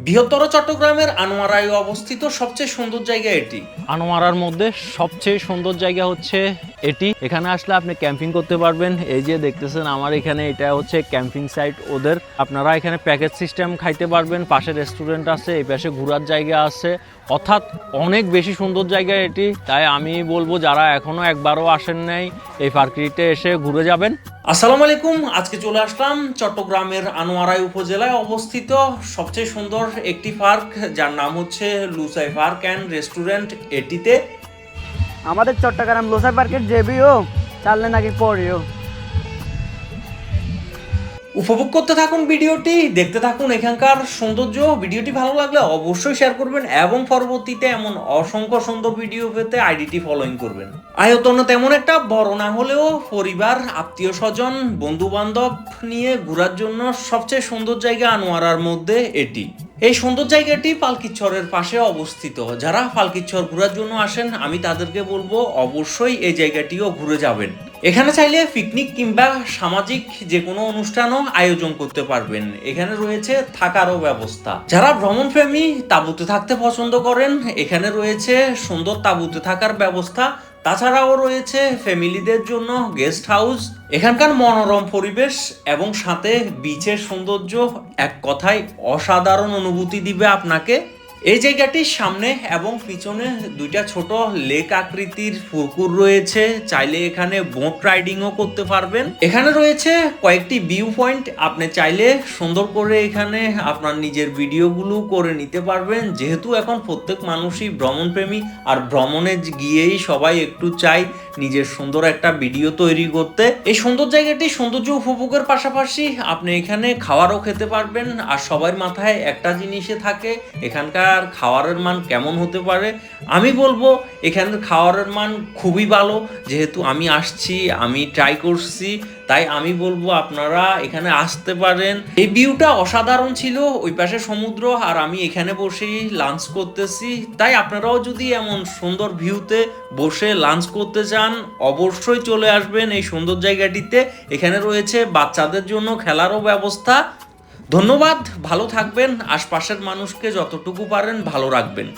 বৃহত্তর চট্টগ্রামের আনোয়ারায় অবস্থিত সবচেয়ে সুন্দর জায়গা এটি। আনোয়ারার মধ্যে সবচেয়ে সুন্দর জায়গা হচ্ছে এটি। এখানে আসলে আপনি ক্যাম্পিং করতে পারবেন। এই যে দেখতেছেন আমার এখানে, এটা হচ্ছে ক্যাম্পিং সাইট ওদের। আপনারা এখানে প্যাকেজ সিস্টেম খাইতে পারবেন, পাশে রেস্টুরেন্ট আছে, এই পাশে ঘোরার জায়গা আছে, অর্থাৎ অনেক বেশি সুন্দর জায়গা এটি। তাই আমি বলবো যারা এখনো একবারও আসেন নাই, এই পার্কটিতে এসে ঘুরে যাবেন। আসসালামু আলাইকুম, আজকে চলে আসলাম চট্টগ্রামের আনোয়ারাই উপজেলায় অবস্থিত সবচেয়ে সুন্দর একটি পার্ক, যার নাম হচ্ছে লুসাই পার্ক অ্যান্ড রেস্টুরেন্ট এটিতে। আমাদের চট্টগ্রাম লোসাই পার্কের জেবিও চাললে নাকি পড়িও। উপভোগ করতে থাকুন ভিডিওটি, দেখতে থাকুন এখানকার সৌন্দর্য। ভিডিওটি ভালো লাগলে অবশ্যই শেয়ার করবেন এবং পরবর্তীতে এমন অসংখ্য সুন্দর ভিডিও পেতে আইডিটি ফলোইং করবেন। আয়তন তেমন একটা বড় না হলেও পরিবার, আত্মীয় স্বজন, বন্ধু বান্ধব নিয়ে ঘোরার জন্য সবচেয়ে সুন্দর জায়গা আনোয়ারার মধ্যে এটি। এই সুন্দর জায়গাটি পালকিচরের পাশে অবস্থিত। যারা পালকিচর ঘোরার জন্য আসেন, আমি তাদেরকে বলবো অবশ্যই এই জায়গাটিও ঘুরে যাবেন। এখানে চাইলে পিকনিক কিংবা সামাজিক যে কোনো অনুষ্ঠানও আয়োজন করতে পারবেন। এখানে রয়েছে থাকারও ব্যবস্থা। যারা ভ্রমণ প্রেমী, তাঁবুতে থাকতে পছন্দ করেন, এখানে রয়েছে সুন্দর তাঁবুতে থাকার ব্যবস্থা। তাছাড়াও রয়েছে ফ্যামিলিদের জন্য গেস্ট হাউস। এখানকার মনোরম পরিবেশ এবং সাথে বিচের সৌন্দর্য এক কথায় অসাধারণ অনুভূতি দিবে আপনাকে। এই জায়গাটির সামনে এবং পিছনে দুইটা ছোট লেক আকৃতির পুকুর রয়েছে। চাইলে এখানে বোট রাইডিংও করতে পারবেন। এখানে রয়েছে কয়েকটি ভিউ পয়েন্ট, আপনি চাইলে সুন্দর করে এখানে আপনার নিজের ভিডিওগুলো করে নিতে পারবেন। যেহেতু এখন প্রত্যেক মানুষই ভ্রমণ প্রেমী, আর ভ্রমণে গিয়েই সবাই একটু চাই নিজের সুন্দর একটা ভিডিও তৈরি করতে। এই সুন্দর জায়গাটি সৌন্দর্য উপভোগের পাশাপাশি আপনি এখানে খাবারও খেতে পারবেন। আর সবার মাথায় একটা জিনিসে থাকে, এখানকার খাবারের মান কেমন হতে পারে। আমি বলবো এখানের খাবারের মান খুবই ভালো। যেহেতু আমি আসছি, আমি ট্রাই করছি, তাই আমি বলবো আপনারা এখানে আসতে পারেন। এই ভিউটা অসাধারণ ছিল, ওই পাশে সমুদ্র, আর আমি এখানে বসেই লাঞ্চ করতেছি। তাই আপনারাও যদি এমন সুন্দর ভিউতে বসে লাঞ্চ করতে চান, অবশ্যই চলে আসবেন এই সুন্দর জায়গাটিতে। এখানে রয়েছে বাচ্চাদের জন্য খেলারও ব্যবস্থা। ধন্যবাদ, ভালো থাকবেন, আশপাশের মানুষকে যতটুকু পারেন ভালো রাখবেন।